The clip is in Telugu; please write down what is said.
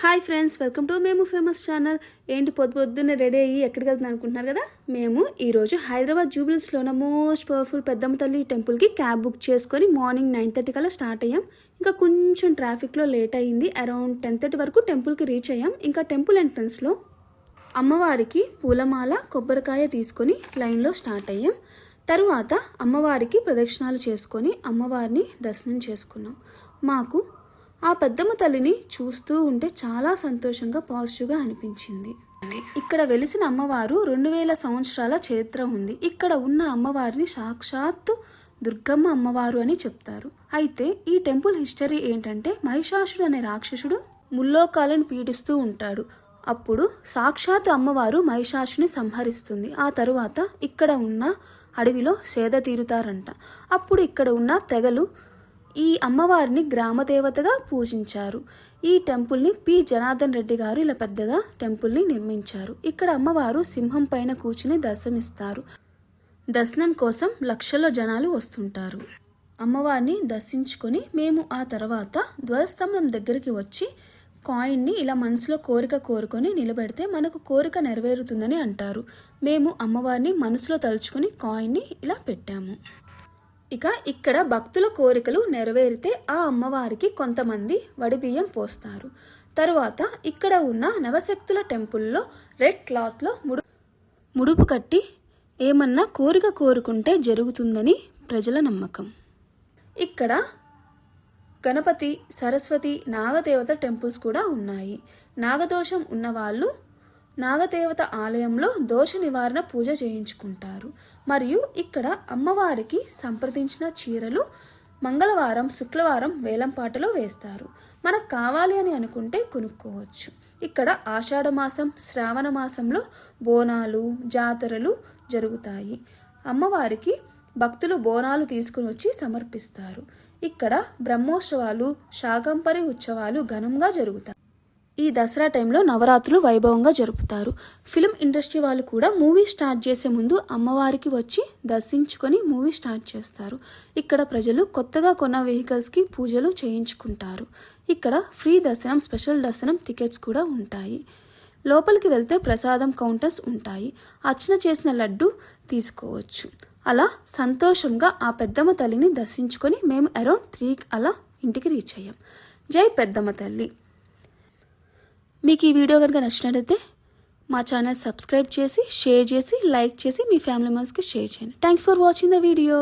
హాయ్ ఫ్రెండ్స్, వెల్కమ్ టు మేము ఫేమస్ ఛానల్. ఏంటి పొద్దున్నే రెడీ అయ్యి ఎక్కడికి వెళ్తున్నాను అనుకుంటున్నారు కదా. మేము ఈరోజు హైదరాబాద్ జూబ్లీస్లో ఉన్న మోస్ట్ పవర్ఫుల్ పెద్దమ్మ తల్లి టెంపుల్కి క్యాబ్ బుక్ చేసుకొని మార్నింగ్ 9:30 కల్లా స్టార్ట్ అయ్యాం. ఇంకా కొంచెం ట్రాఫిక్లో లేట్ అయ్యింది. అరౌండ్ 10:30 వరకు టెంపుల్కి రీచ్ అయ్యాం. ఇంకా టెంపుల్ ఎంట్రన్స్లో అమ్మవారికి పూలమాల కొబ్బరికాయ తీసుకొని లైన్లో స్టార్ట్ అయ్యాం. తరువాత అమ్మవారికి ప్రదక్షిణాలు చేసుకొని అమ్మవారిని దర్శనం చేసుకున్నాం. మాకు ఆ పెద్దమ్మ తల్లిని చూస్తూ ఉంటే చాలా సంతోషంగా పాజిటివ్గా అనిపించింది. ఇక్కడ వెలిసిన అమ్మవారు 2000 సంవత్సరాల చరిత్ర ఉంది. ఇక్కడ ఉన్న అమ్మవారిని సాక్షాత్తు దుర్గమ్మ అమ్మవారు అని చెప్తారు. అయితే ఈ టెంపుల్ హిస్టరీ ఏంటంటే, మహిషాసుడు అనే రాక్షసుడు ముల్లోకాలను పీడిస్తూ ఉంటాడు. అప్పుడు సాక్షాత్తు అమ్మవారు మహిషాసుని సంహరిస్తుంది. ఆ తరువాత ఇక్కడ ఉన్న అడవిలో సేద తీరుతారంట. అప్పుడు ఇక్కడ ఉన్న తెగలు ఈ అమ్మవారిని గ్రామదేవతగా పూజించారు. ఈ టెంపుల్ని పి జనార్దన్ రెడ్డి గారు ఇలా పెద్దగా టెంపుల్ని నిర్మించారు. ఇక్కడ అమ్మవారు సింహం పైన కూర్చుని దర్శనమిస్తారు. దర్శనం కోసం లక్షల్లో జనాలు వస్తుంటారు. అమ్మవారిని దర్శించుకొని మేము ఆ తర్వాత ధ్వజస్తంభం దగ్గరికి వచ్చి కాయిన్ని ఇలా మనసులో కోరిక కోరుకొని నిలబెడితే మనకు కోరిక నెరవేరుతుందని అంటారు. మేము అమ్మవారిని మనసులో తలుచుకొని కాయిన్ని ఇలా పెట్టాము. ఇక ఇక్కడ భక్తుల కోరికలు నెరవేరితే ఆ అమ్మవారికి కొంతమంది వడిబియ్యం పోస్తారు. తరువాత ఇక్కడ ఉన్న నవశక్తుల టెంపుల్లో రెడ్ క్లాత్లో ముడుపు కట్టి ఏమన్నా కోరిక కోరుకుంటే జరుగుతుందని ప్రజల నమ్మకం. ఇక్కడ గణపతి, సరస్వతి, నాగదేవత టెంపుల్స్ కూడా ఉన్నాయి. నాగదోషం ఉన్నవాళ్ళు నాగదేవత ఆలయంలో దోష నివారణ పూజ చేయించుకుంటారు. మరియు ఇక్కడ అమ్మవారికి సంప్రదించిన చీరలు మంగళవారం, శుక్రవారం వేలంపాటలో వేస్తారు. మనకు కావాలి అని అనుకుంటే కొనుక్కోవచ్చు. ఇక్కడ ఆషాఢ మాసం, శ్రావణ మాసంలో బోనాలు, జాతరలు జరుగుతాయి. అమ్మవారికి భక్తులు బోనాలు తీసుకుని వచ్చి సమర్పిస్తారు. ఇక్కడ బ్రహ్మోత్సవాలు, శాకంపరి ఉత్సవాలు ఘనంగా జరుగుతాయి. ఈ దసరా టైంలో నవరాత్రులు వైభవంగా జరుపుతారు. ఫిల్మ్ ఇండస్ట్రీ వాళ్ళు కూడా మూవీ స్టార్ట్ చేసే ముందు అమ్మవారికి వచ్చి దర్శించుకొని మూవీ స్టార్ట్ చేస్తారు. ఇక్కడ ప్రజలు కొత్తగా కొన్న వెహికల్స్కి పూజలు చేయించుకుంటారు. ఇక్కడ ఫ్రీ దర్శనం, స్పెషల్ దర్శనం టికెట్స్ కూడా ఉంటాయి. లోపలికి వెళ్తే ప్రసాదం కౌంటర్స్ ఉంటాయి. అర్చన చేసిన లడ్డు తీసుకోవచ్చు. అలా సంతోషంగా ఆ పెద్దమ్మ తల్లిని దర్శించుకొని మేము అరౌండ్ 3 అలా ఇంటికి రీచ్ అయ్యాం. జై పెద్దమ్మ తల్లి. మీకు ఈ వీడియో కనుక నచ్చినట్లయితే మా ఛానల్ సబ్స్క్రైబ్ చేసి, షేర్ చేసి, లైక్ చేసి మీ ఫ్యామిలీ మెంబర్స్కి షేర్ చేయండి. Thank you for watching the video.